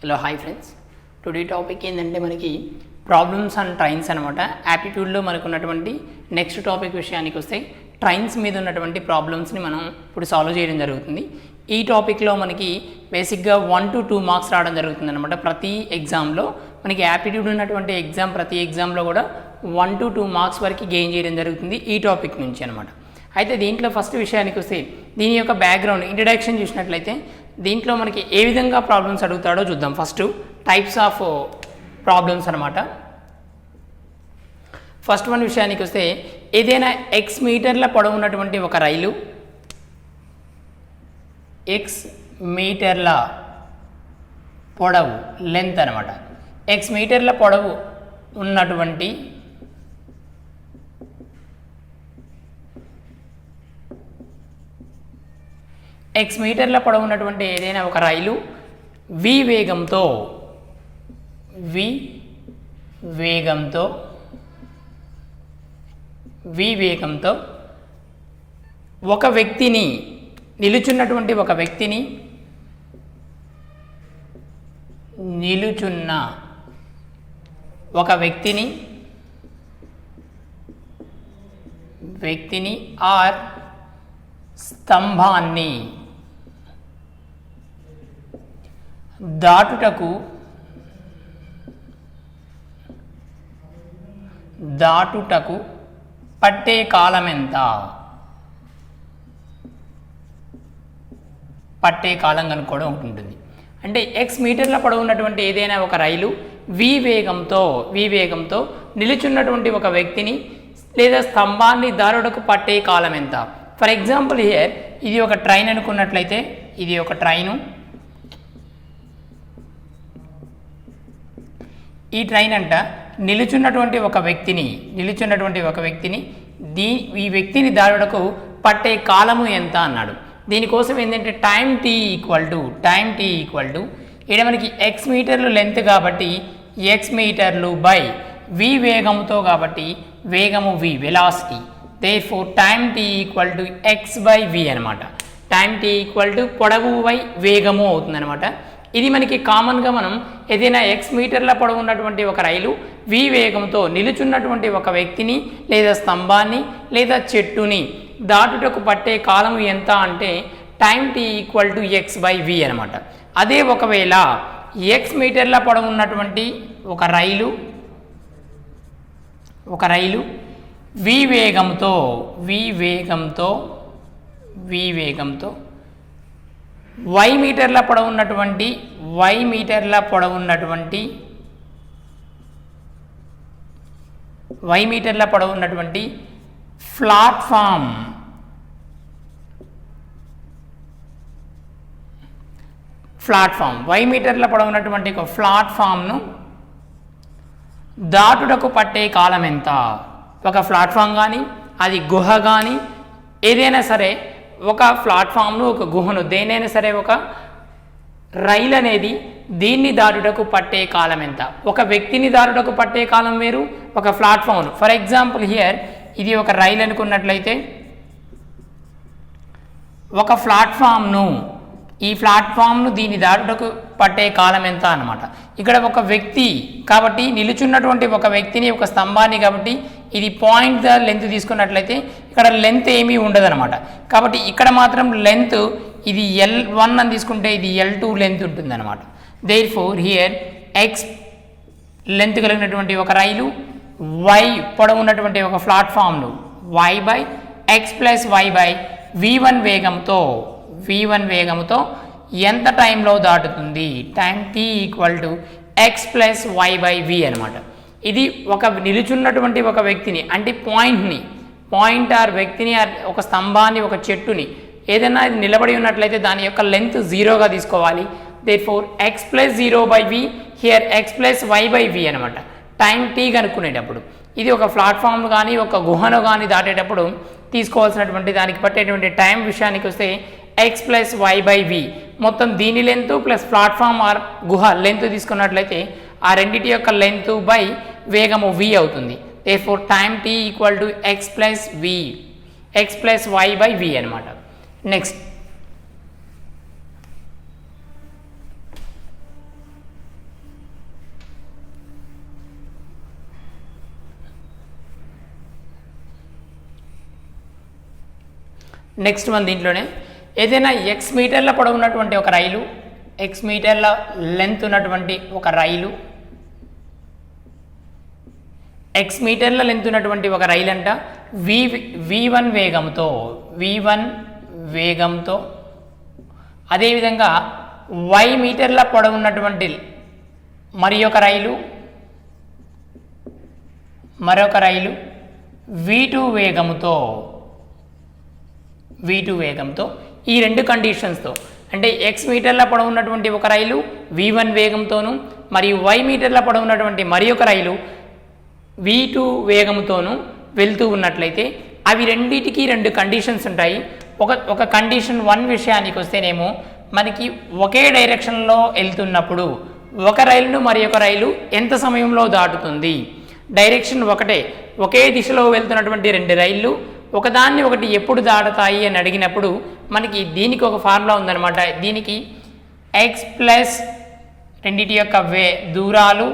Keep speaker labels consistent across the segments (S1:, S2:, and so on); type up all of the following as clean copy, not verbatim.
S1: Hello hi friends, today topic ఏంటంటే మనకి problems and trains అనమాట. యాప్టిట్యూడ్లో మనకు ఉన్నటువంటి నెక్స్ట్ టాపిక్ విషయానికి వస్తే ట్రైన్స్ మీద ఉన్నటువంటి ప్రాబ్లమ్స్ని మనం ఇప్పుడు సాల్వ్ చేయడం జరుగుతుంది. ఈ టాపిక్లో మనకి బేసిక్గా 1 to 2 మార్క్స్ రావడం జరుగుతుంది అనమాట. ప్రతి ఎగ్జామ్లో మనకి యాప్టిట్యూడ్ ఉన్నటువంటి ప్రతి ఎగ్జామ్లో కూడా 1 to 2 మార్క్స్ వరకు గెయిన్ చేయడం జరుగుతుంది ఈ టాపిక్ నుంచి అనమాట. అయితే దీంట్లో ఫస్ట్ విషయానికి వస్తే దీని యొక్క బ్యాక్గ్రౌండ్ ఇంట్రడక్షన్ చూసినట్లయితే దీంట్లో మనకి ఏ విధంగా ప్రాబ్లమ్స్ అడుగుతాడో చూద్దాం. ఫస్ట్ టైప్స్ ఆఫ్ ప్రాబ్లమ్స్ అనమాట. ఫస్ట్ వన్ విషయానికి వస్తే ఏదైనా ఎక్స్ మీటర్ల పొడవు ఉన్నటువంటి ఒక రైలు, ఎక్స్ మీటర్ల పొడవు లెంత్ అనమాట, ఎక్స్ మీటర్ల పొడవు ఉన్నటువంటి ఎక్స్ మీటర్ల పొడవు ఉన్నటువంటి ఏదైనా ఒక రైలు వి వేగంతో ఒక వ్యక్తిని నిలుచున్న ఒక వ్యక్తిని ఆర్ స్తంభాన్ని దాటుటకు పట్టే కాలం ఎంత? పట్టే కాలం కనుక్కోవడం ఒకటి ఉంటుంది. అంటే ఎక్స్ మీటర్ల పొడవు ఉన్నటువంటి ఏదైనా ఒక రైలు వి వేగంతో నిలుచున్నటువంటి ఒక వ్యక్తిని లేదా స్తంభాన్ని దారుటకు పట్టే కాలం ఎంత? ఫర్ ఎగ్జాంపుల్ హియర్ ఇది ఒక ట్రైన్ అనుకున్నట్లయితే, ఇది ఒక ట్రైను. ఈ ట్రైన్ అంట నిలుచున్నటువంటి ఒక వ్యక్తిని ఈ వ్యక్తిని దారుటకు పట్టే కాలము ఎంత అన్నాడు. దీనికోసం ఏంటంటే టైం టీ ఈక్వల్ టు ఇక్కడ మనకి ఎక్స్ మీటర్లు లెంత్ కాబట్టి ఎక్స్ మీటర్లు బై వి వేగంతో కాబట్టి వేగము V velocity, therefore time tea equal to X by V అనమాట. టైం టీ ఈక్వల్ టు పొడవు బై వేగము అవుతుంది అనమాట. ఇది మనకి కామన్గా మనం ఏదైనా ఎక్స్ మీటర్ల పొడవు ఉన్నటువంటి ఒక రైలు వి వేగంతో నిలుచున్నటువంటి ఒక వ్యక్తిని లేదా స్తంభాన్ని లేదా చెట్టుని దాటుటకు పట్టే కాలం ఎంత అంటే time tea equal to X by V అనమాట. అదే ఒకవేళ ఎక్స్ మీటర్ల పొడవు ఉన్నటువంటి ఒక రైలు వి వేగంతో వై మీటర్ల పొడవు ఉన్నటువంటి ప్లాట్ఫామ్ వై మీటర్ల పొడవు ఉన్నటువంటి ఒక ప్లాట్ఫామ్ను దాటుటకు పట్టే కాలం ఎంత? ఒక ప్లాట్ఫామ్ కానీ అది గుహ కానీ ఏదైనా సరే, ఒక ప్లాట్ఫామ్ను ఒక గుహను దేనైనా సరే ఒక రైలు అనేది దీన్ని దాటుటకు పట్టే కాలం ఎంత? ఒక వ్యక్తిని దాటుటకు పట్టే కాలం వేరు, ఒక ప్లాట్ఫామ్ను. ఫర్ ఎగ్జాంపుల్ హియర్ ఇది ఒక రైలు అనుకున్నట్లయితే ఒక ఈ ప్లాట్ఫామ్ను దీన్ని దాటుటకు పట్టే కాలం ఎంత అన్నమాట. ఇక్కడ ఒక వ్యక్తి కాబట్టి నిలుచున్నటువంటి ఒక వ్యక్తిని ఒక స్తంభాన్ని కాబట్టి ఇది పాయింట్ ద లెంత్ తీసుకున్నట్లయితే ఇక్కడ లెంత్ ఏమీ ఉండదన్నమాట. కాబట్టి ఇక్కడ మాత్రం లెంత్ ఇది L1 అని తీసుకుంటే ఇది L2 లెంత్ ఉంటుంది అనమాట. దేర్ఫోర్ హియర్ ఎక్స్ లెంత్ కలిగినటువంటి ఒక రైలు వై పొడవు ఉన్నటువంటి ఒక ప్లాట్ఫామ్ను Y by X plus why by V1 వేగంతో ఎంత టైంలో దాటుతుంది? Time tea equal to X plus why by V అనమాట. ఇది ఒక నిలుచున్నటువంటి ఒక వ్యక్తిని అంటే పాయింట్ ఆర్ వ్యక్తిని ఒక స్తంభాన్ని ఒక చెట్టుని ఏదైనా నిలబడి ఉన్నట్లయితే దాని యొక్క లెంత్ 0గా తీసుకోవాలి. Therefore X plus 0 by V here X plus why by V అనమాట. టైం టీ కనుక్కునేటప్పుడు ఇది ఒక ప్లాట్ఫామ్ కానీ ఒక గుహను కానీ దాటేటప్పుడు తీసుకోవాల్సినటువంటి దానికి పట్టేటువంటి టైం విషయానికి వస్తే ఎక్స్ ప్లస్ వై బై వి మొత్తం దీని లెంత్ ప్లస్ ప్లాట్ఫామ్ ఆర్ గుహ లెంత్ తీసుకున్నట్లయితే ఆ రెండింటి యొక్క లెంత్ బై వేగము వి అవుతుంది. therefore time t equal to x plus y by v అనమాట. నెక్స్ట్ నెక్స్ట్ వన్ దీంట్లోనే ఏదైనా ఎక్స్ మీటర్ల పొడవు ఉన్నటువంటి ఒక రైలు, ఎక్స్ మీటర్ల లెంత్ ఉన్నటువంటి ఒక రైలు, ఎక్స్ మీటర్ల లెంత్ ఉన్నటువంటి ఒక రైలు అంట v1 వేగంతో అదేవిధంగా y మీటర్ల పొడవు ఉన్నటువంటి మరొక రైలు v2 వేగంతో ఈ రెండు కండిషన్స్తో అంటే ఎక్స్ మీటర్ల పొడవు ఉన్నటువంటి ఒక రైలు v1 వేగంతోను మరియు y మీటర్ల పొడవు ఉన్నటువంటి మరి ఒక రైలు v2 వేగంతోను వెళ్తూ ఉన్నట్లయితే అవి రెండిటికి రెండు కండిషన్స్ ఉంటాయి. ఒక కండిషన్ 1 విషయానికి వస్తేనేమో మనకి ఒకే డైరెక్షన్లో వెళ్తున్నప్పుడు ఒక రైలును మరి ఒక రైలు ఎంత సమయంలో దాటుతుంది, డైరెక్షన్ ఒకటే, ఒకే దిశలో వెళ్తున్నటువంటి రెండు రైళ్ళు ఒకదాన్ని ఒకటి ఎప్పుడు దాటుతాయి అని అడిగినప్పుడు మనకి దీనికి ఒక ఫార్ములా ఉందన్నమాట. దీనికి ఎక్స్ ప్లస్ రెండిటి యొక్క దూరాలు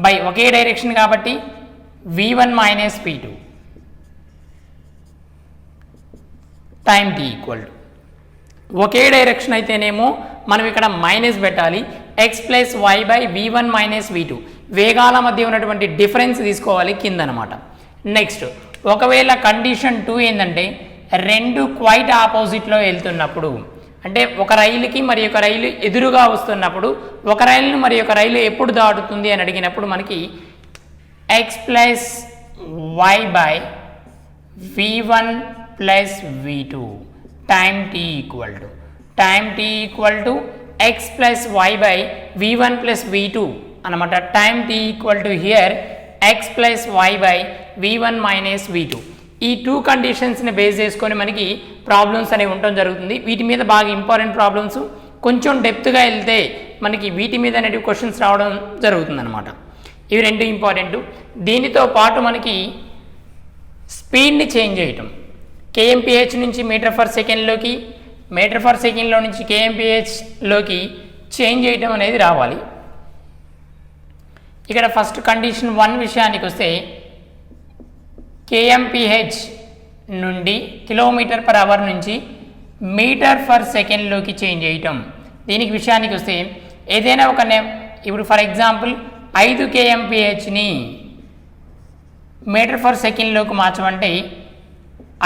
S1: బై ఒకే డైరెక్షన్ కాబట్టి v1 minus v2 time t equal to ఒకే డైరెక్షన్ అయితేనేమో మనం ఇక్కడ మైనస్ పెట్టాలి, x plus why by v1 minus v2 వేగాల మధ్య ఉన్నటువంటి డిఫరెన్స్ తీసుకోవాలి కింద అనమాట. నెక్స్ట్ ఒకవేళ కండిషన్ 2 ఏంటంటే రెండు క్వైట్ ఆపోజిట్లో వెళ్తున్నప్పుడు అంటే ఒక రైలుకి మరి ఒక రైలు ఎదురుగా వస్తున్నప్పుడు ఒక రైలును మరి ఒక రైలు ఎప్పుడు దాటుతుంది అని అడిగినప్పుడు మనకి x plus why by v1 plus v2 time t equal to X plus why by v1 plus v2 అనమాట. Time t equal to here X plus why by v1 minus v2. ఈ టూ కండిషన్స్ని బేస్ చేసుకొని మనకి problems అనేవి ఉండటం జరుగుతుంది. వీటి మీద బాగా ఇంపార్టెంట్ ప్రాబ్లమ్స్, కొంచెం డెప్త్గా వెళ్తే మనకి వీటి మీద అనేవి క్వశ్చన్స్ రావడం జరుగుతుంది అనమాట. ఇవి రెండు ఇంపార్టెంట్. దీనితో పాటు మనకి స్పీడ్ని చేంజ్ చేయటం, kmph నుంచి మీటర్ ఫర్ సెకండ్లోకి, మీటర్ ఫర్ సెకండ్లో నుంచి kmphలోకి చేంజ్ చేయటం అనేది రావాలి. ఇక్కడ ఫస్ట్ కండిషన్ 1 విషయానికి వస్తే kmph నుండి కిలోమీటర్ పర్ అవర్ నుంచి మీటర్ ఫర్ సెకండ్లోకి చేంజ్ చేయటం. దీనికి విషయానికి వస్తే ఏదైనా ఒక ఇప్పుడు ఫర్ ఎగ్జాంపుల్ 5 kmphని మీటర్ ఫర్ సెకండ్లోకి మార్చమంటే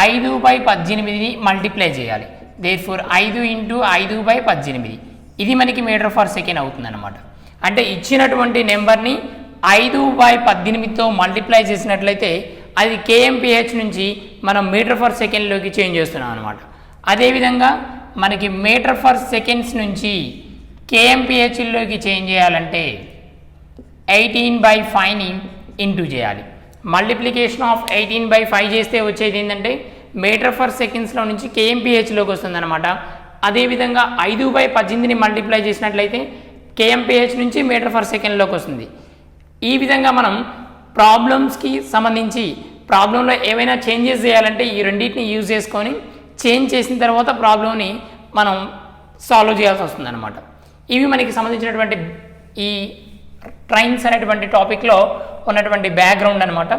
S1: 5/18ని మల్టిప్లై చేయాలి. దేర్ఫోర్ 5 × 5/18 ఇది మనకి మీటర్ ఫర్ సెకండ్ అవుతుంది అనమాట. అంటే ఇచ్చినటువంటి నెంబర్ని 5/18తో మల్టిప్లై చేసినట్లయితే అది kmph నుంచి మనం మీటర్ ఫర్ సెకండ్లోకి చేంజ్ చేస్తున్నాం అనమాట. అదేవిధంగా మనకి మీటర్ ఫర్ సెకండ్స్ నుంచి kmphలోకి చేంజ్ చేయాలంటే 18/5ని ఇంటూ చేయాలి. మల్టిప్లికేషన్ ఆఫ్ 18/5 చేస్తే వచ్చేది ఏంటంటే మీటర్ ఫర్ సెకండ్స్లో నుంచి kmphలోకి వస్తుంది అనమాట. అదేవిధంగా 5/18ని మల్టిప్లై చేసినట్లయితే kmph నుంచి మీటర్ ఫర్ సెకండ్లోకి వస్తుంది. ఈ విధంగా మనం ప్రాబ్లమ్స్కి సంబంధించి ప్రాబ్లంలో ఏవైనా చేంజెస్ చేయాలంటే ఈ రెండింటిని యూజ్ చేసుకొని చేంజ్ చేసిన తర్వాత ప్రాబ్లంని మనం సాల్వ్ చేయాల్సి వస్తుంది అనమాట. ఇవి మనకి సంబంధించినటువంటి ఈ ట్రైన్స్ అనేటువంటి టాపిక్లో ఉన్నటువంటి బ్యాక్గ్రౌండ్ అనమాట.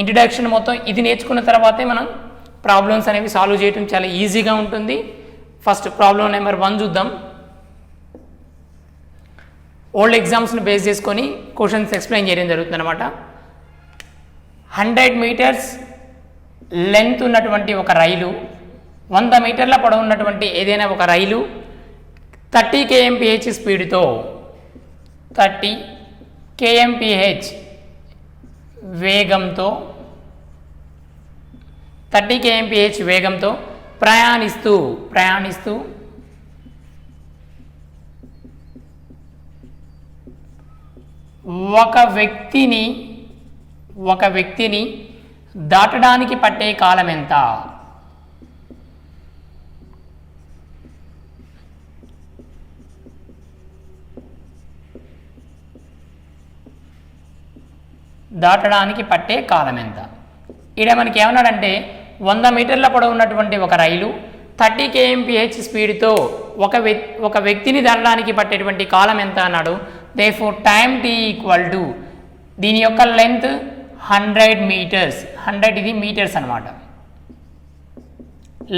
S1: ఇంట్రడక్షన్ మొత్తం ఇది నేర్చుకున్న తర్వాతే మనం ప్రాబ్లమ్స్ అనేవి సాల్వ్ చేయడం చాలా ఈజీగా ఉంటుంది. ఫస్ట్ ప్రాబ్లం నెంబర్ 1 చూద్దాం. ఓల్డ్ ఎగ్జామ్స్ని బేస్ చేసుకొని క్వశ్చన్స్ ఎక్స్ప్లెయిన్ చేయడం జరుగుతుంది అనమాట. 100 మీటర్స్ లెంత్ ఉన్నటువంటి ఒక రైలు, 100 మీటర్ల పొడవు ఉన్నటువంటి ఏదైనా ఒక రైలు 30 kmph స్పీడ్తో 30 kmph వేగంతో 30 kmph వేగంతో ప్రయాణిస్తూ ఒక వ్యక్తిని దాటడానికి పట్టే కాలం ఎంత? దాటడానికి పట్టే కాలం ఎంత? ఇక్కడ మనకి ఏమన్నాడంటే 100 మీటర్ల పొడవు ఉన్నటువంటి ఒక రైలు 30 kmph స్పీడ్తో ఒక వ్యక్తిని దాటడానికి పట్టేటువంటి కాలం ఎంత అన్నాడు. Therefore time t equal to దీని యొక్క లెంత్ 100 మీటర్స్, 100 ఇది మీటర్స్ అనమాట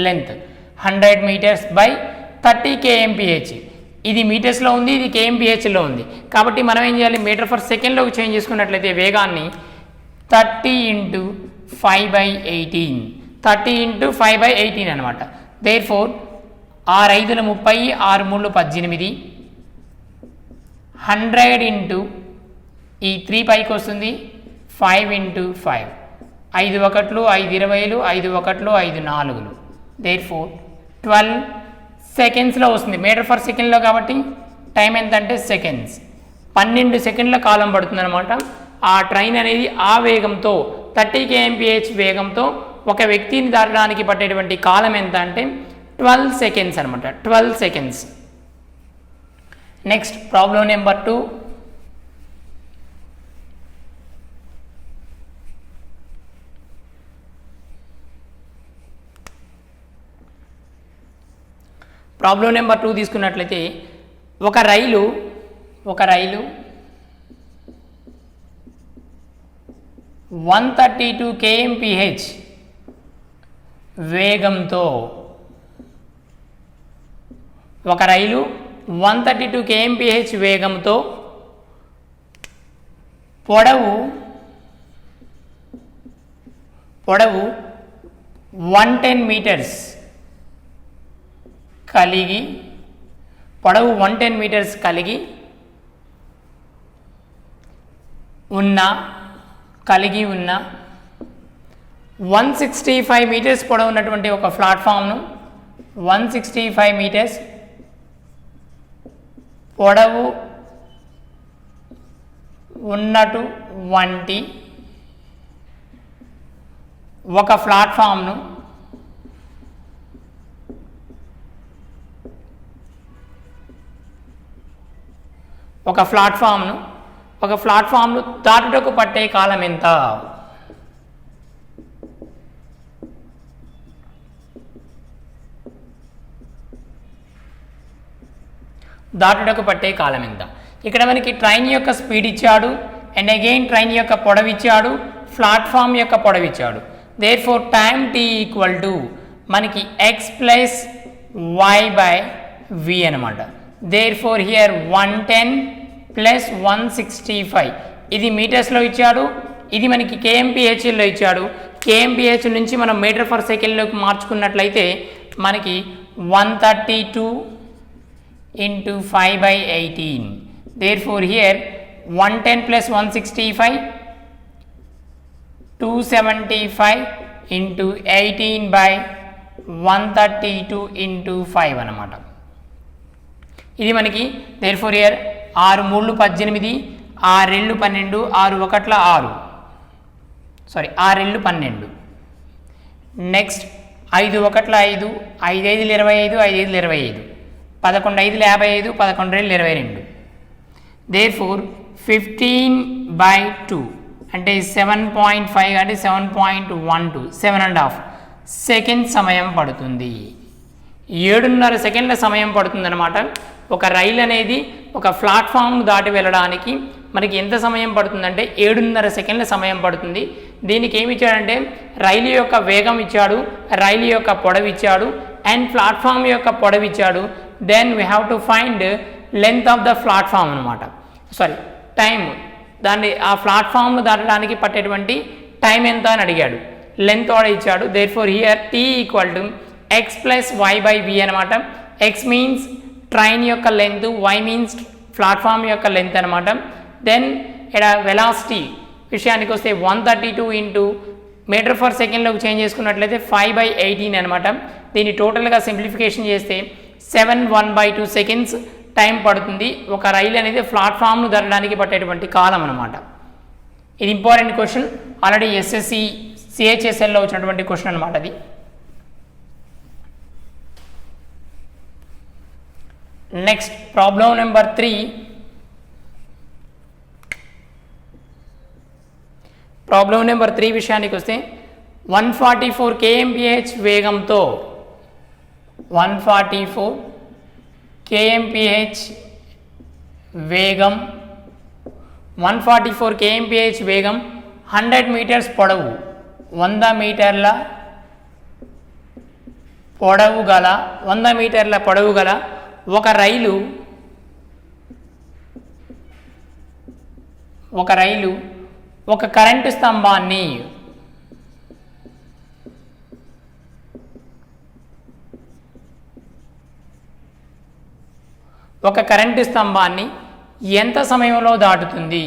S1: లెంత్. 100 metres by 30 kmph. ఇది మీటర్స్లో ఉంది, ఇది kmpHలో ఉంది. కాబట్టి మనం ఏం చేయాలి, మీటర్ ఫర్ సెకండ్లోకి చేంజ్ చేసుకున్నట్లయితే వేగాన్ని 30 × 5/18 30 × 5/18 అనమాట. దేర్ ఫోర్ 6 5 30, 6 3 18, 100 ఇంటూ ఈ 3 పైకి వస్తుంది 5 × 5, 5 1 5 20, 5 1 5 4, దేర్ ఫోర్ 12 సెకండ్స్లో వస్తుంది. మీటర్ ఫర్ సెకండ్లో కాబట్టి టైం ఎంత అంటే సెకండ్స్, 12 సెకండ్ల కాలం పడుతుంది అనమాట. ఆ ట్రైన్ అనేది ఆ వేగంతో 30 kmph వేగంతో ఒక వ్యక్తిని దాటడానికి పట్టేటువంటి కాలం ఎంత అంటే 12 సెకండ్స్ అనమాట, 12 seconds. Next problem number 2. Problem number 2 తీసుకున్నట్లయితే ఒక రైలు 132 kmph వేగంతో 132 kmph వేగంతో పొడవు 110 మీటర్స్ కలిగి ఉన్న 165 మీటర్స్ పొడవు ఉన్నటువంటి ఒక ప్లాట్ఫామ్ను 165 మీటర్స్ పొడవు ఉన్నటువంటి ఒక ప్లాట్ఫామ్ను దాటుటకు పట్టే కాలం ఎంత? ఇక్కడ మనకి ట్రైన్ యొక్క స్పీడ్ ఇచ్చాడు, అండ్ అగైన్ ట్రైన్ యొక్క పొడవు ఇచ్చాడు, ప్లాట్ఫామ్ యొక్క పొడవు ఇచ్చాడు. Therefore time t equal to మనకి x ప్లస్ y/v అనమాట. దేర్ ఫోర్ హియర్ 110 ప్లస్ 165 ఇది మీటర్స్లో ఇచ్చాడు, ఇది మనకి kmpHలో ఇచ్చాడు. kmph నుంచి మనం మీటర్ ఫర్ సెకండ్లోకి మార్చుకున్నట్లయితే మనకి 132 × 5/18. therefore here 110 plus 165 275 × 18/132 × 5 అన్నమాట. ఇది మనకి therefore here 6 3 18, 6 2 12, 6 1 6, sorry 6 2 12. Next 5 1 5, 5 5 25, 5 5 25, 11 5 55, 11 2 22. therefore 15/2 అంటే 7.5 అంటే 7.12 7.5 సెకండ్ సమయం పడుతుంది. 7.5 సెకండ్ల సమయం పడుతుంది అనమాట. ఒక రైలు అనేది ఒక ప్లాట్ఫామ్ దాటి వెళ్ళడానికి మనకి ఎంత సమయం పడుతుందంటే 7.5 సెకండ్ల సమయం పడుతుంది. దీనికి ఏమి ఇచ్చాడంటే రైలు యొక్క వేగం ఇచ్చాడు, రైలు యొక్క పొడవు ఇచ్చాడు, అండ్ ప్లాట్ఫామ్ యొక్క పొడవు ఇచ్చాడు. Then we have to find length of the platform అనమాట, సారీ టైమ్, దాన్ని ఆ ప్లాట్ఫామ్ దాటడానికి పట్టేటువంటి టైం ఎంత అని అడిగాడు, లెంత్ కూడా ఇచ్చాడు. Therefore here t equal to x plus y/v అనమాట. x మీన్స్ ట్రైన్ యొక్క లెంత్, y మీన్స్ ప్లాట్ఫామ్ యొక్క లెంత్ అనమాట. దెన్ ఇక్కడ వెలాసిటీ విషయానికి వస్తే 132 ఇంటూ మీటర్ ఫర్ సెకండ్లోకి చేంజ్ చేసుకున్నట్లయితే 5/18 అనమాట. దీన్ని టోటల్గా సింప్లిఫికేషన్ చేస్తే 7/1/2 సెకండ్స్ టైం పడుతుంది. ఒక రైలు అనేది ప్లాట్ఫామ్ను దాటడానికి పట్టేటువంటి కాలం అనమాట. ఇది ఇంపార్టెంట్ క్వశ్చన్, ఆల్రెడీ ఎస్ఎస్సి సిహెచ్ఎస్ఎల్లో వచ్చినటువంటి క్వశ్చన్ అనమాట అది. Next problem number 3. Problem number 3 విషయానికి వస్తే 144 kmph వేగంతో 144 kmph వేగం 144 kmph వేగం 100 మీటర్స్ పొడవు 100 మీటర్ల పొడవు గల 100 మీటర్ల పొడవు గల ఒక రైలు ఒక కరెంటు స్తంభాన్ని ఎంత సమయంలో దాటుతుంది?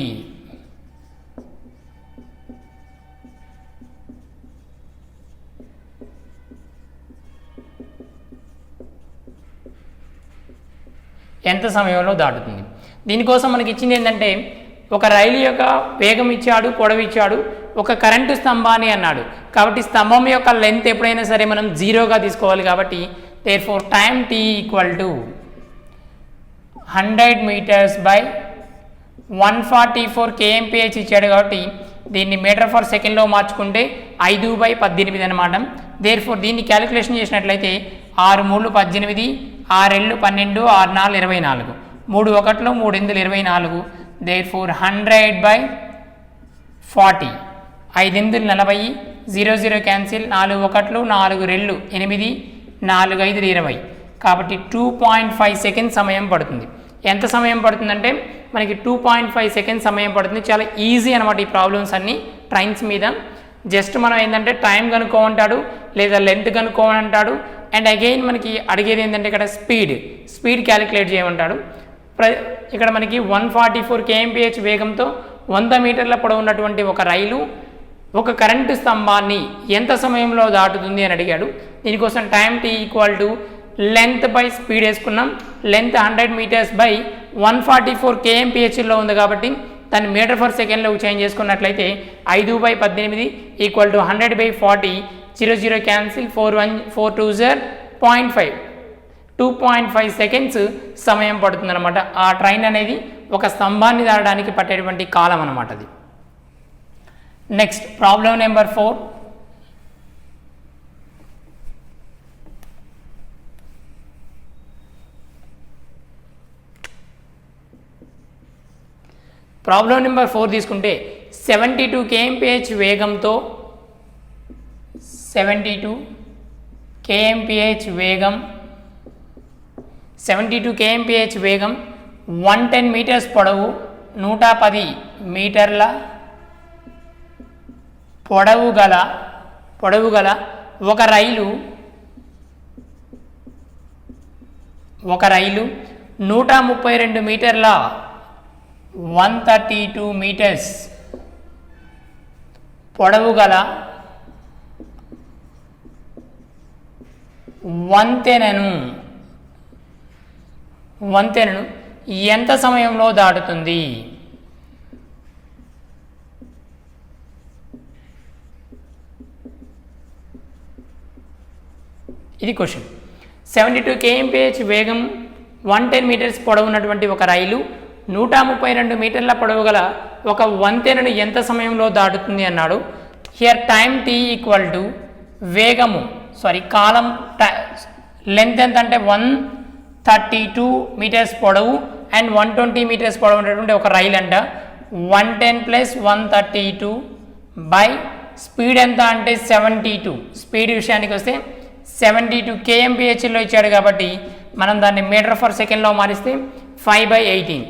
S1: ఎంత సమయంలో దాటుతుంది? దీనికోసం మనకి ఇచ్చింది ఏంటంటే ఒక రైలు యొక్క వేగం ఇచ్చాడు, పొడవు ఇచ్చాడు, ఒక కరెంటు స్తంభాన్ని అన్నాడు. కాబట్టి స్తంభం యొక్క లెంత్ ఎప్పుడైనా సరే మనం 0గా తీసుకోవాలి. కాబట్టి therefore time t equal to 100 meters by 144 kmph ఇచ్చాడు. కాబట్టి దీన్ని మీటర్ ఫర్ సెకండ్లో మార్చుకుంటే 5/18 అనమాట. therefore దీన్ని క్యాలిక్యులేషన్ చేసినట్లయితే 6 3 18, 6 12, 6 4 24, 3 1 3 24. therefore 100/40, 5 40, 0 0 cancel, 4 1 4 2 8, 4 5 20. కాబట్టి 2.5 సెకండ్ సమయం పడుతుంది. ఎంత సమయం పడుతుందంటే మనకి 2.5 సెకండ్ సమయం పడుతుంది. చాలా ఈజీ అనమాట ఈ ప్రాబ్లమ్స్ అన్నీ ట్రైన్స్ మీద. జస్ట్ మనం ఏంటంటే టైం కనుక్కోమంటాడు, లేదా లెంత్ కనుక్కోమంటాడు. అండ్ అగైన్ మనకి అడిగేది ఏంటంటే ఇక్కడ స్పీడ్ క్యాలిక్యులేట్ చేయమంటాడు. ఇక్కడ మనకి 144 kmph వేగంతో 100 మీటర్ల పొడవు ఉన్నటువంటి ఒక రైలు ఒక కరెంటు స్తంభాన్ని ఎంత సమయంలో దాటుతుంది అని అడిగాడు. దీనికోసం time t equal to length by speed వేసుకున్నాం. లెంత్ 100 meters బై 144 kmph ఉంది కాబట్టి దాన్ని మీటర్ ఫర్ సెకండ్లో చేంజ్ చేసుకున్నట్లయితే 5/18 ఈక్వల్ టు 100/40, 0 0 క్యాన్సిల్, 4 2 0.5, 2.5 సెకండ్స్ సమయం పడుతుంది అనమాట. ఆ ట్రైన్ అనేది ఒక స్తంభాన్ని దాటడానికి పట్టేటువంటి కాలం అనమాట అది. Next problem number 4. Problem number 4 తీసుకుంటే 72 kmph వేగంతో 72 kmph వేగం 110 మీటర్స్ పొడవు 110 మీటర్ల పొడవు గల ఒక రైలు 132 మీటర్ల 132 మీటర్స్ పొడవు గల వంతెనను ఎంత సమయంలో దాటుతుంది? ఇది క్వశ్చన్. 72 kmph వేగం 110 మీటర్స్ పొడవు ఉన్నటువంటి ఒక రైలు 132 మీటర్ల పొడవు గల ఒక వంతెనను ఎంత సమయంలో దాటుతుంది అన్నాడు. Here time t equal to వేగము కాలం లెంత్ ఎంత అంటే 132 మీటర్స్ పొడవు అండ్ 120 మీటర్స్ పొడవు ఉన్నటువంటి ఒక రైలు అంట. 110 + 132 బై స్పీడ్ ఎంత అంటే 72. స్పీడ్ విషయానికి వస్తే 72 kmphలో ఇచ్చాడు కాబట్టి మనం దాన్ని మీటర్ ఫర్ సెకండ్లో మారిస్తే 5/18.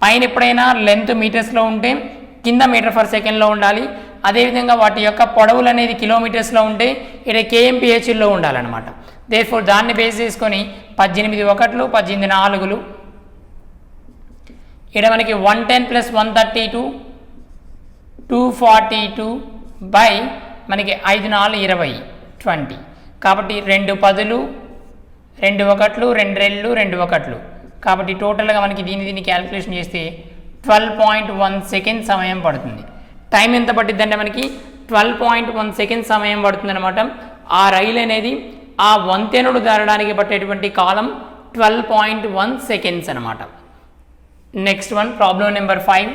S1: పైన ఎప్పుడైనా లెంత్ మీటర్స్లో ఉంటే కింద మీటర్ ఫర్ సెకండ్లో ఉండాలి. అదేవిధంగా వాటి యొక్క పొడవులు అనేది కిలోమీటర్స్లో ఉంటే ఇక్కడ kmphలో ఉండాలన్నమాట. దేర్ఫోర్ దాన్ని బేస్ చేసుకొని 18 1 18 4 ఇక్కడ మనకి 110 + 132 242 బై మనకి 5 4 20 20. కాబట్టి 2 10లు 2 1లు 2 2లు 2 1లు. కాబట్టి టోటల్గా మనకి దీన్ని క్యాలిక్యులేషన్ చేస్తే 12.1 సెకండ్ సమయం పడుతుంది. టైం ఎంత పట్టిద్ది అంటే మనకి 12.1 సెకండ్ సమయం పడుతుంది అనమాట. ఆ రైలు అనేది ఆ వంతెనను దాటడానికి పట్టేటువంటి కాలం 12.1 సెకండ్స్ అనమాట. Next one problem number 5.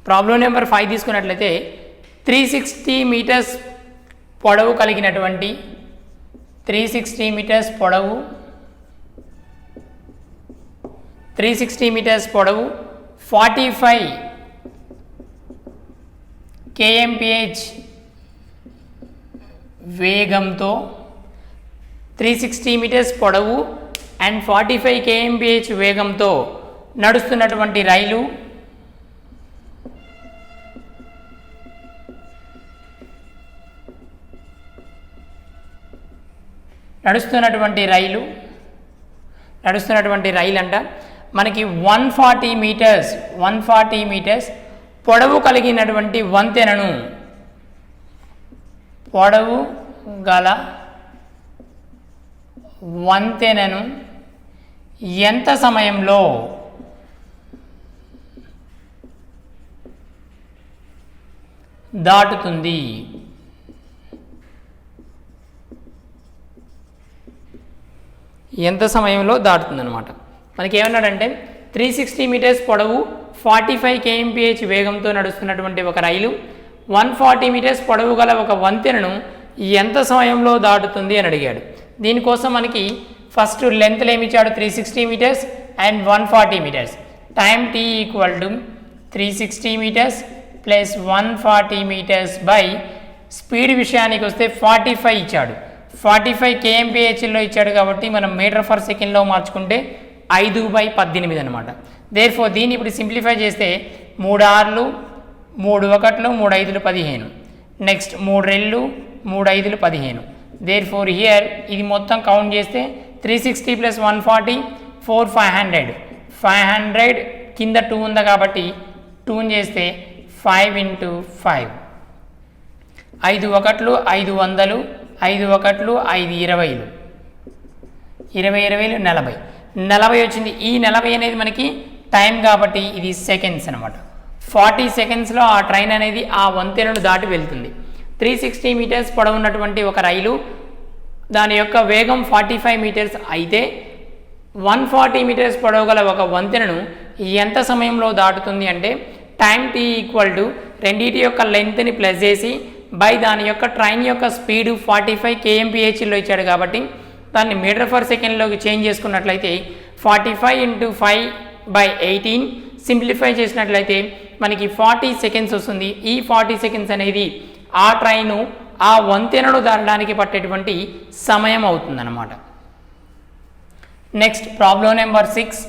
S1: Problem number 5 తీసుకున్నట్లయితే 360 మీటర్స్ పొడవు కలిగినటువంటి 360 మీటర్స్ పొడవు 360 మీటర్స్ పొడవు 45 kmph వేగంతో 360 మీటర్స్ పొడవు అండ్ 45 kmph వేగంతో నడుస్తున్నటువంటి రైలు నడుస్తున్నటువంటి రైలు అంట మనకి 140 మీటర్స్ పొడవు కలిగినటువంటి పొడవు గల వంతెనను ఎంత సమయంలో దాటుతుంది? ఎంత సమయంలో దాటుతుందన్నమాట. మనకి ఏమన్నాడంటే 360 మీటర్స్ పొడవు 45 kmph వేగంతో నడుస్తున్నటువంటి ఒక రైలు 140 మీటర్స్ పొడవు గల ఒక వంతెనను ఎంత సమయంలో దాటుతుంది అని అడిగాడు. దీనికోసం మనకి ఫస్ట్ లెంత్లు ఏమి ఇచ్చాడు? 360 meters and 140 meters. Time t equal to 360 meters plus 140 meters by speed విషయానికి వస్తే 45 ఇచ్చాడు. 45 kmphలో ఇచ్చాడు కాబట్టి మనం మీటర్ ఫర్ సెకండ్లో మార్చుకుంటే 5/18 అనమాట. దేర్ఫోర్ దీన్ని ఇప్పుడు సింప్లిఫై చేస్తే 3 6లు 3 1లు 3 5లు 15, నెక్స్ట్ 3 2లు 3 5లు 15. దేర్ఫోర్ హియర్ ఇది మొత్తం కౌంట్ చేస్తే 360 ప్లస్ 140 500 కింద 2 ఉంది కాబట్టి 2 చేస్తే 5 × 5 5 1లు 500, 5 1లు 5 20లు 20 40 వచ్చింది. ఈ 40 అనేది మనకి టైం కాబట్టి ఇది సెకండ్స్ అనమాట. 40 సెకండ్స్లో ఆ ట్రైన్ అనేది ఆ వంతెనను దాటి వెళ్తుంది. 360 మీటర్స్ పొడవున్నటువంటి ఒక రైలు దాని యొక్క వేగం 45 మీటర్స్ అయితే 140 మీటర్స్ పొడవు గల ఒక వంతెనను ఎంత సమయంలో దాటుతుంది అంటే టైం t ఈక్వల్ టు రెండింటి యొక్క లెంత్ని ప్లస్ చేసి బై దాని యొక్క ట్రైన్ యొక్క స్పీడ్ 45 kmphలో ఇచ్చాడు కాబట్టి దాన్ని మీటర్ ఫర్ సెకండ్లోకి చేంజ్ చేసుకున్నట్లయితే 45 × 5/18 సింప్లిఫై చేసినట్లయితే మనకి 40 సెకండ్స్ వస్తుంది. ఈ 40 సెకండ్స్ అనేది ఆ ట్రైను ఆ వంతెనను దాటడానికి పట్టేటువంటి సమయం అవుతుందన్నమాట. Next problem number 6.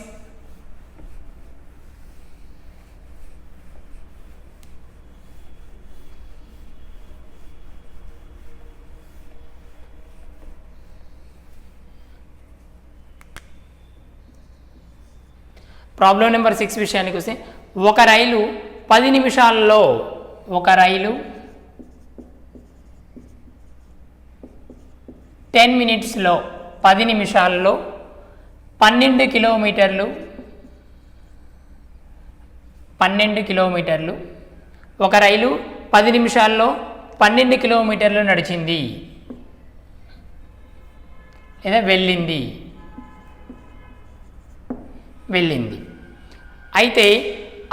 S1: Problem number 6 విషయానికి వస్తే ఒక రైలు 10 నిమిషాల్లో 10 మినిట్స్లో 10 నిమిషాల్లో 12 కిలోమీటర్లు ఒక రైలు 10 నిమిషాల్లో 12 కిలోమీటర్లు నడిచింది లేదా వెళ్ళింది. అయితే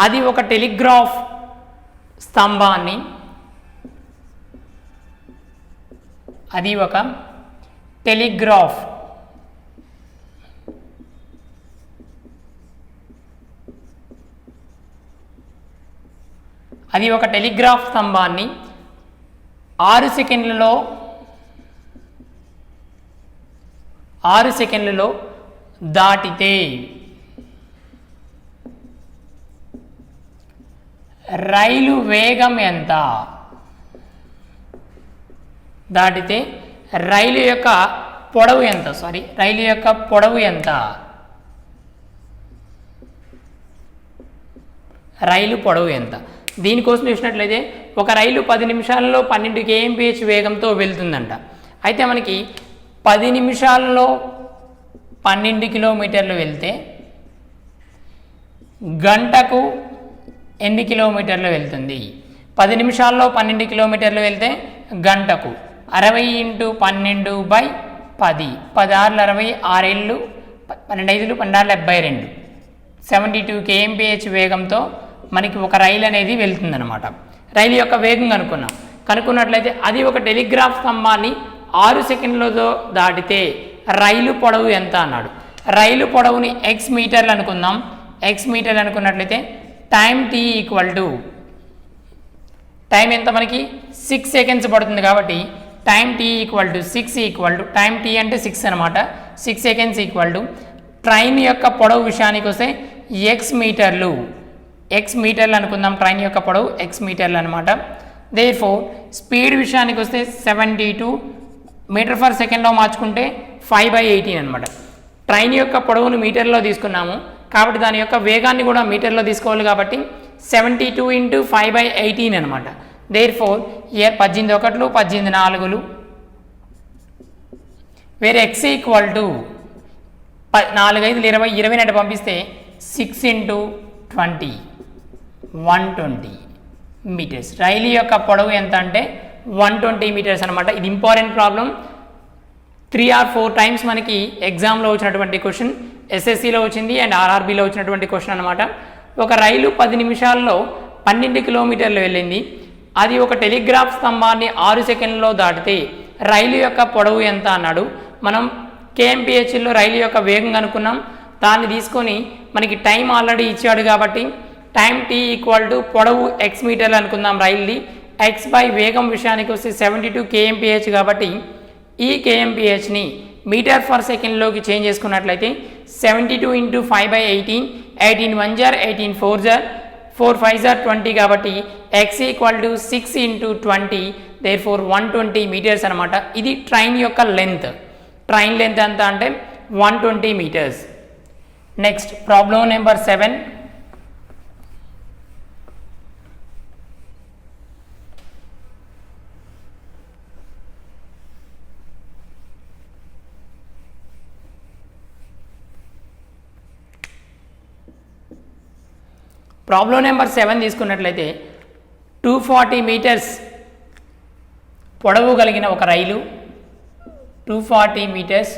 S1: అది ఒక టెలిగ్రాఫ్ స్తంభాన్ని అది ఒక టెలిగ్రాఫ్ స్తంభాన్ని 6 సెకండ్లలో దాటితే రైలు వేగం ఎంత? దాటితే రైలు యొక్క పొడవు ఎంత? రైలు పొడవు ఎంత? దీనికోసం చూసినట్లయితే ఒక రైలు 10 నిమిషాల్లో 12 kmph వేగంతో వెళ్తుందంట. అయితే మనకి 10 నిమిషాల్లో 12 కిలోమీటర్లు వెళ్తే గంటకు ఎన్ని కిలోమీటర్లు వెళ్తుంది? 10 నిమిషాల్లో 12 కిలోమీటర్లు వెళ్తే గంటకు 60 × 12/10 16 60 6 12 12 72 72 kmph వేగంతో మనకి ఒక రైలు అనేది వెళ్తుందన్నమాట. రైలు యొక్క వేగం కనుక్కున్నట్లయితే అది ఒక టెలిగ్రాఫ్ స్తంభాన్ని 6 సెకండ్లతో దాటితే రైలు పొడవు ఎంత అన్నాడు. రైలు పొడవుని ఎక్స్ మీటర్లు అనుకుందాం. ఎక్స్ మీటర్లు అనుకున్నట్లయితే time tea equal to time ఎంత మనకి 6 సెకండ్స్ పడుతుంది కాబట్టి time tea equal to 6 equal to time t అంటే 6 అనమాట. 6 సెకండ్స్ ఈక్వల్ టు ట్రైన్ యొక్క పొడవు విషయానికి వస్తే ఎక్స్ మీటర్లు అనుకుందాం. ట్రైన్ యొక్క పొడవు ఎక్స్ మీటర్లు అనమాట. దేర్ఫోర్ స్పీడ్ విషయానికి వస్తే 72 మీటర్ ఫర్ సెకండ్లో మార్చుకుంటే 5/18 అనమాట. ట్రైన్ యొక్క పొడవును మీటర్లో తీసుకున్నాము కాబట్టి దాని యొక్క వేగాన్ని కూడా మీటర్లో తీసుకోవాలి కాబట్టి 72 × 5/18 అనమాట. దేర్ఫోర్ ఇయర్ 18 ఒకట్లు 18 నాలుగులు వేరే ఎక్స్ ఈక్వల్ టు 4 5 20 20 అంటే పంపిస్తే 6 × 20 120 మీటర్స్. రైలు యొక్క పొడవు ఎంత అంటే 120 మీటర్స్ అనమాట. ఇది ఇంపార్టెంట్ ప్రాబ్లం. 3 or 4 టైమ్స్ మనకి ఎగ్జామ్లో వచ్చినటువంటి క్వశ్చన్, ఎస్ఎస్సిలో వచ్చింది అండ్ ఆర్ఆర్బీలో వచ్చినటువంటి క్వశ్చన్ అనమాట. ఒక రైలు 10 నిమిషాల్లో 12 కిలోమీటర్లు వెళ్ళింది. అది ఒక టెలిగ్రాఫ్ స్తంభాన్ని 6 సెకండ్లలో దాటితే రైలు యొక్క పొడవు ఎంత అన్నాడు. మనం కేఎంపిహెచ్లో రైలు యొక్క వేగం అనుకున్నాం. దాన్ని తీసుకొని మనకి టైం ఆల్రెడీ ఇచ్చాడు కాబట్టి టైం టీ ఈక్వల్ టు పొడవు ఎక్స్ మీటర్లు అనుకుందాం రైల్ది. ఎక్స్ బై వేగం విషయానికి వస్తే 72 కేఎంపిహెచ్ కాబట్టి ఈ కేఎంపిహెచ్ని మీటర్ ఫర్ సెకండ్లోకి చేంజ్ చేసుకున్నట్లయితే 72 × 5/18 18 1 * 18 4 4 5 20 కాబట్టి x equal to 6 × 20 therefore 120 meters అనమాట. ఇది ట్రైన్ యొక్క లెంత్. ట్రైన్ లెంత్ ఎంత అంటే 120 meters. Next problem number 7. Problem number 7 తీసుకున్నట్లయితే 240 మీటర్స్ పొడవు కలిగిన ఒక రైలు 240 మీటర్స్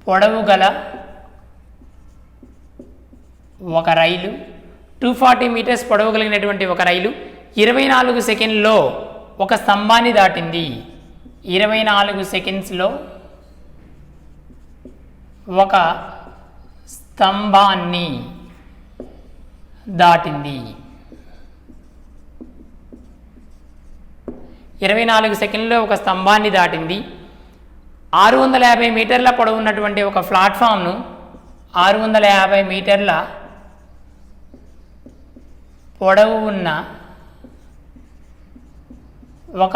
S1: పొడవు గల ఒక రైలు 240 మీటర్స్ పొడవు కలిగినటువంటి ఒక రైలు 24 సెకండ్లో ఒక స్తంభాన్ని దాటింది. 24 సెకండ్స్లో ఒక స్తంభాన్ని దాటింది. 24 సెకండ్లో ఒక స్తంభాన్ని దాటింది. 650 మీటర్ల పొడవు ఉన్నటువంటి ఒక ప్లాట్ఫామ్ను 650 మీటర్ల పొడవు ఉన్న ఒక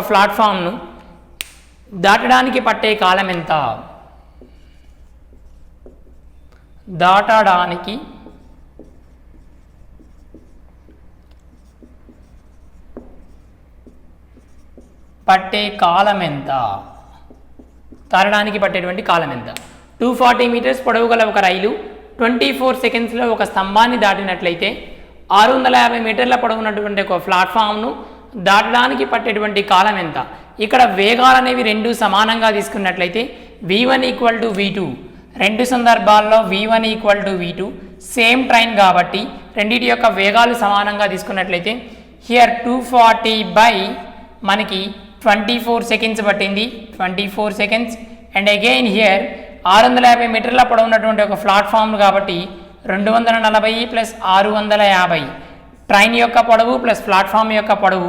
S1: ప్లాట్ఫామ్ను దాటడానికి పట్టే కాలం ఎంత? దాటడానికి పట్టే కాలం ఎంత? దాటడానికి పట్టేటువంటి కాలం ఎంత? 240 మీటర్స్ పొడవు గల ఒక రైలు 24 సెకండ్స్లో ఒక స్తంభాన్ని దాటినట్లయితే 650 మీటర్ల పొడవు ఉన్నటువంటి ఒక ప్లాట్ఫామ్ను దాటడానికి పట్టేటువంటి కాలం ఎంత? ఇక్కడ వేగాలు అనేవి రెండు సమానంగా తీసుకున్నట్లయితే v1 = v2. రెండు సందర్భాల్లో v1 = v2 సేమ్ ట్రైన్ కాబట్టి రెండింటి యొక్క వేగాలు సమానంగా తీసుకున్నట్లయితే హియర్ 240 బై మనకి 24 సెకండ్స్ పట్టింది. 24 సెకండ్స్ అండ్ అగైన్ హియర్ 650 మీటర్ల పొడవు ఉన్నటువంటి ఒక ప్లాట్ఫామ్ కాబట్టి 240 + 650 ట్రైన్ యొక్క పొడవు ప్లస్ ప్లాట్ఫామ్ యొక్క పొడవు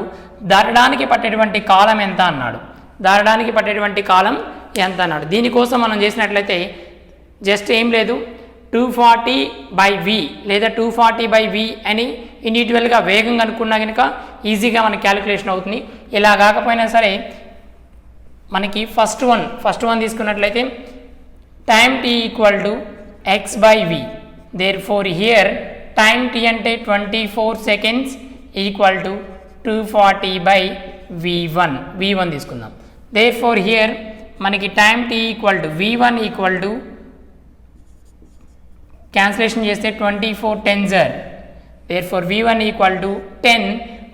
S1: దాటడానికి పట్టేటువంటి కాలం ఎంత అన్నాడు. దీనికోసం మనం చేసినట్లయితే జస్ట్ ఏం లేదు 240/v లేదా 240/v అని ఇండివిజువల్గా వేగం కనుక్కున్నా కనుక ఈజీగా మనకి క్యాలిక్యులేషన్ అవుతుంది. ఇలా కాకపోయినా సరే మనకి ఫస్ట్ వన్ తీసుకున్నట్లయితే time t = x/v. Therefore here time t అంటే 24 సెకండ్స్ ఈక్వల్ టు 240/v1 తీసుకుందాం. దేర్ఫోర్ హియర్ మనకి టైం t = v1 క్యాన్సిలేషన్ చేస్తే 24 10s. Therefore v1 = 10.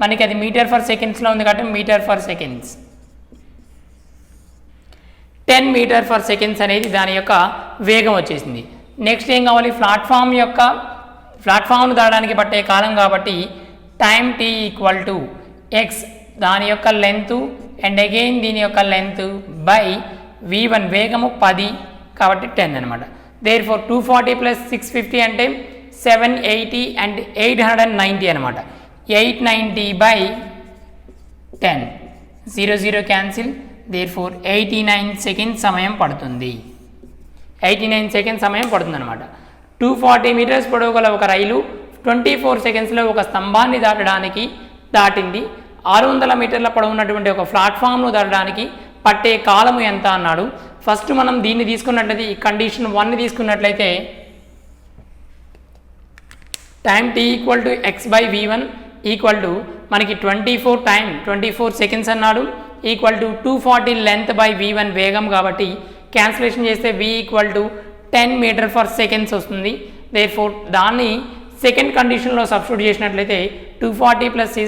S1: మనకి అది మీటర్ ఫర్ సెకండ్స్లో ఉంది కాబట్టి meter per seconds 10 meter per seconds అనేది దాని యొక్క వేగం వచ్చేసింది. నెక్స్ట్ ఏం కావాలి? ప్లాట్ఫామ్ను దాటడానికి పట్టే కాలం కాబట్టి టైం t = ఎక్స్ దాని యొక్క లెంత్ అండ్ అగైన్ దీని యొక్క లెంత్ బై v1 వేగము 10 కాబట్టి 10 అనమాట. దేర్ ఫోర్ 240 ప్లస్ 650 అంటే 780 అండ్ 890 అనమాట. 890 by 10 0 cancel. Therefore 89 second సమయం పడుతుంది. 89 సెకండ్ సమయం పడుతుంది అనమాట. 240 మీటర్స్ పొడవు గల ఒక రైలు 24 సెకండ్స్లో ఒక స్తంభాన్ని దాటింది. 600 మీటర్ల పొడవు ఉన్నటువంటి ఒక ప్లాట్ఫామ్ను దాటడానికి పట్టే కాలము ఎంత అన్నాడు. ఫస్ట్ మనం దీన్ని తీసుకున్నట్లయితే ఈ కండిషన్ 1ని తీసుకున్నట్లయితే time t equal to X by v1 equal to మనకి 24 సెకండ్స్ అన్నాడు equal to 240 length by v1 వేగం కాబట్టి క్యాన్సిలేషన్ చేస్తే v equal to 10 meter per seconds వస్తుంది. దేర్ ఫోర్ దాన్ని సెకండ్ కండిషన్లో సబ్స్టిట్యూట్ చేసినట్లయితే 240 ప్లస్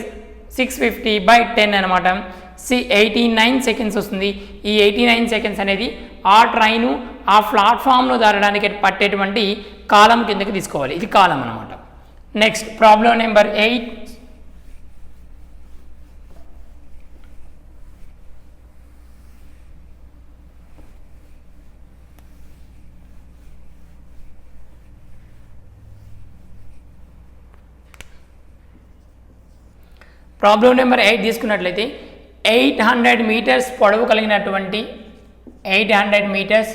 S1: 650 బై 10 అనమాట. 89 సెకండ్స్ వస్తుంది. ఈ 89 సెకండ్స్ అనేది ఆ ట్రైను ఆ ప్లాట్ఫామ్ను దాటడానికి పట్టేటువంటి కాలం కిందకి తీసుకోవాలి. ఇది కాలం అనమాట. Next problem number 8. Problem number 8 తీసుకున్నట్లయితే 800 మీటర్స్ పొడవు కలిగినటువంటి 800 మీటర్స్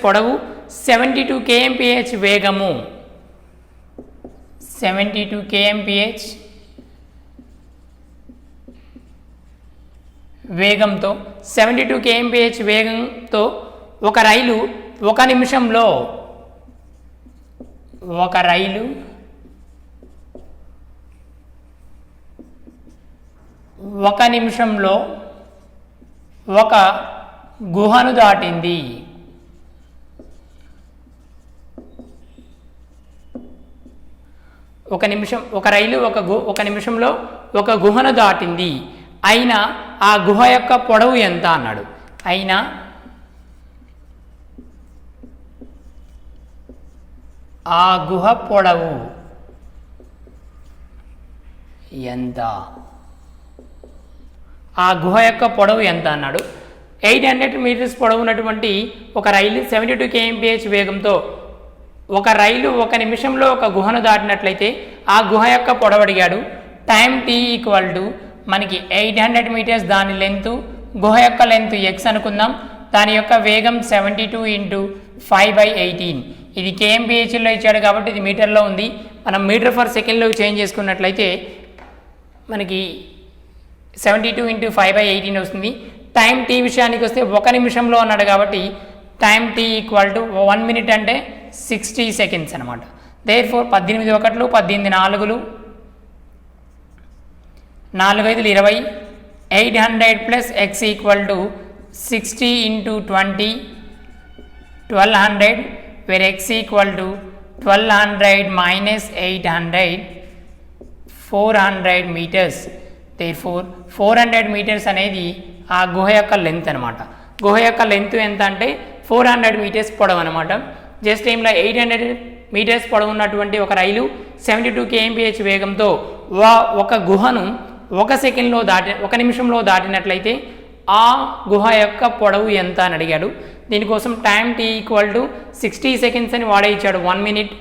S1: పొడవు 72 kmph వేగము 72 kmph వేగంతో 72 kmph వేగంతో ఒక రైలు ఒక నిమిషంలో ఒక గుహను దాటింది. ఒక రైలు ఒక నిమిషంలో ఒక గుహను దాటింది. అయినా ఆ గుహ యొక్క పొడవు ఎంత అన్నాడు. అయినా ఆ గుహ పొడవు ఎంత? ఆ గుహ యొక్క పొడవు ఎంత అన్నాడు. 800 మీటర్స్ పొడవు ఉన్నటువంటి ఒక రైలు 72 kmph వేగంతో ఒక రైలు ఒక నిమిషంలో ఒక గుహను దాటినట్లయితే ఆ గుహ యొక్క పొడవు అడిగాడు. టైం t ఈక్వల్ టు మనకి 800 మీటర్స్ దాని లెంత్, గుహ యొక్క లెంత్ x అనుకుందాం. దాని యొక్క వేగం 72 ఇంటూ 5/18. ఇది kmphలో ఇచ్చాడు కాబట్టి ఇది మీటర్లో ఉంది. మనం మీటర్ ఫర్ సెకండ్లో చేంజ్ చేసుకున్నట్లయితే మనకి 72 ఇంటూ 5/18 వస్తుంది. టైం t విషయానికి వస్తే ఒక నిమిషంలో అన్నాడు కాబట్టి time t equal to 1 minute అంటే 60 సెకండ్స్ అనమాట. దేర్ ఫోర్ 18 ఒకట్లు 18 నాలుగులు 4 5 20 800 plus x equal to 60 into 20 1200 where x equal to 1200 minus 800 400 meters. Therefore 400 meters అనేది ఆ గుహ యొక్క లెంత్ అనమాట. గుహ యొక్క లెంత్ ఎంత అంటే 400 మీటర్స్ పొడవు అనమాట. జస్ట్ టైంలో 800 మీటర్స్ పొడవు ఉన్నటువంటి ఒక రైలు 72 kmph వేగంతో ఒక గుహను ఒక నిమిషంలో దాటినట్లయితే ఆ గుహ యొక్క పొడవు ఎంత అని అడిగాడు. దీనికోసం time t equal to 60 seconds అని వాడే ఇచ్చాడు. 1 minute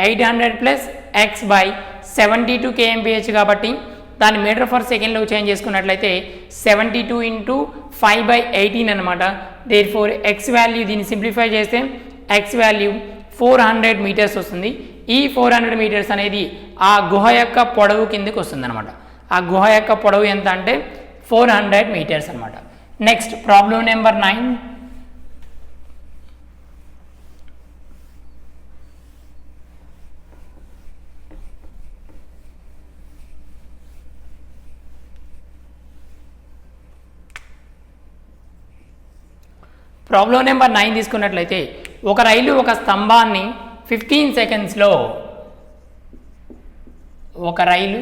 S1: 800 plus x by 72 kmph కాబట్టి దాన్ని మీటర్ ఫర్ సెకండ్లో చేంజ్ చేసుకున్నట్లయితే 72 ఇంటూ 5/18 అనమాట. దేర్ ఫోర్ ఎక్స్ వాల్యూ దీన్ని సింప్లిఫై చేస్తే ఎక్స్ వాల్యూ 400 మీటర్స్ వస్తుంది. ఈ 400 మీటర్స్ అనేది ఆ గుహ యొక్క పొడవు కిందకి వస్తుంది అనమాట. ఆ గుహ యొక్క పొడవు ఎంత అంటే 400 మీటర్స్ అనమాట. Next problem number 9. Problem number 9 తీసుకున్నట్లయితే ఒక రైలు ఒక స్తంభాన్ని 15 సెకండ్స్లో ఒక రైలు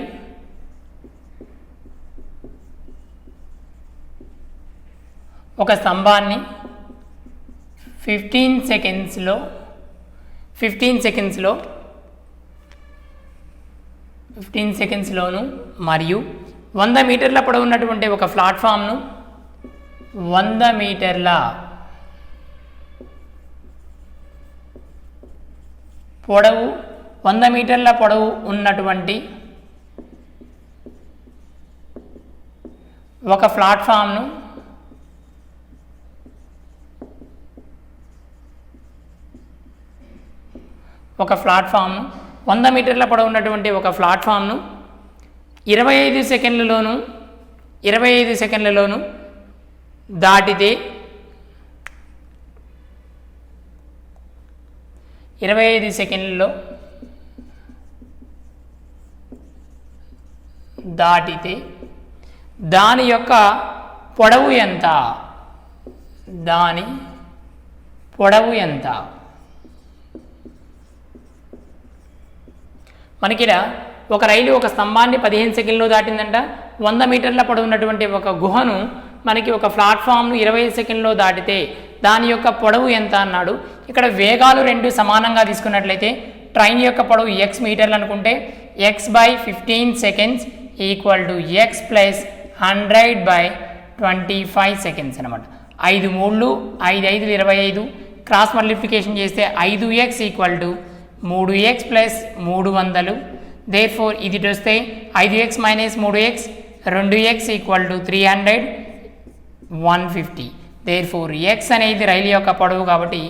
S1: ఒక స్తంభాన్ని 15 సెకండ్స్లో 15 సెకండ్స్లోను మరియు 100 మీటర్ల పొడవు ఉన్నటువంటి ఒక ప్లాట్ఫామ్ను 100 మీటర్ల పొడవు ఉన్నటువంటి ఒక ప్లాట్ఫామ్ను 100 మీటర్ల పొడవు ఉన్నటువంటి ఒక ప్లాట్ఫామ్ను 25 సెకండ్లలోను దాటితే 25 సెకండ్లలో దాటితే దాని యొక్క పొడవు ఎంత? మనకి ఒక రైలు ఒక స్తంభాన్ని 15 సెకండ్లో దాటిందంట. 100 మీటర్ల పొడవు ఉన్నటువంటి ఒక గుహను మనకి ఒక ప్లాట్ఫామ్ను 25 సెకండ్లో దాటితే దాని యొక్క పొడవు ఎంత అన్నాడు. ఇక్కడ వేగాలు రెండు సమానంగా తీసుకున్నట్లయితే ట్రైన్ యొక్క పొడవు x మీటర్లు అనుకుంటే x by 15 seconds equal to x plus 100/25 seconds అనమాట. 5 3 5 5 25 క్రాస్ మల్టిప్లికేషన్ చేస్తే 5x equal to 3x plus 300. Therefore ఇది వస్తే 5x minus 3x 2x equal to 300 150. Therefore x అనేది రైలు యొక్క పొడవు కాబట్టి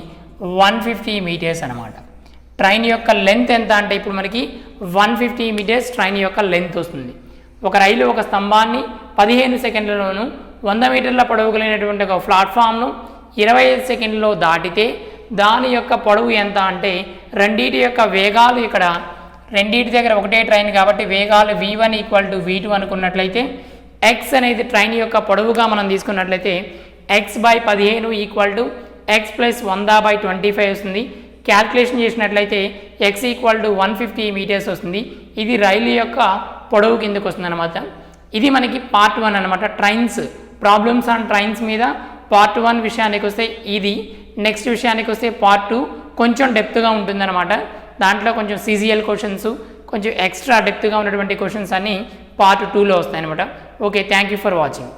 S1: 150 మీటర్స్ అనమాట. ట్రైన్ యొక్క లెంత్ ఎంత అంటే ఇప్పుడు మనకి 150 మీటర్స్ ట్రైన్ యొక్క లెంత్ వస్తుంది. ఒక రైలు ఒక స్తంభాన్ని 15 సెకండ్లలోను 100 మీటర్ల పొడవు కలిగినటువంటి ఒక ప్లాట్ఫామ్ను 25 సెకండ్లలో దాటితే దాని యొక్క పొడవు ఎంత అంటే రెండింటి యొక్క వేగాలు ఇక్కడ రెండింటి దగ్గర ఒకటే ట్రైన్ కాబట్టి వేగాలు v1 ఈక్వల్ టు v2 అనుకున్నట్లయితే x అనేది ట్రైన్ యొక్క పొడవుగా మనం తీసుకున్నట్లయితే x by 15 equal to x plus 100/25 వస్తుంది. క్యాల్కులేషన్ చేసినట్లయితే x ఈక్వల్ టు 150 మీటర్స్ వస్తుంది. ఇది రైలు యొక్క పొడవు కిందకు వస్తుంది అనమాట. ఇది మనకి పార్ట్ 1 అనమాట. ట్రైన్స్ ప్రాబ్లమ్స్ ఆన్ ట్రైన్స్ మీద పార్ట్ 1 విషయానికి వస్తే ఇది. నెక్స్ట్ విషయానికి వస్తే పార్ట్ 2 కొంచెం డెప్త్గా ఉంటుందన్నమాట. దాంట్లో కొంచెం CGL క్వశ్చన్స్ కొంచెం ఎక్స్ట్రా డెప్త్గా ఉన్నటువంటి క్వశ్చన్స్ అన్నీ పార్ట్ 2లో వస్తాయి అనమాట. Okay, thank you for watching.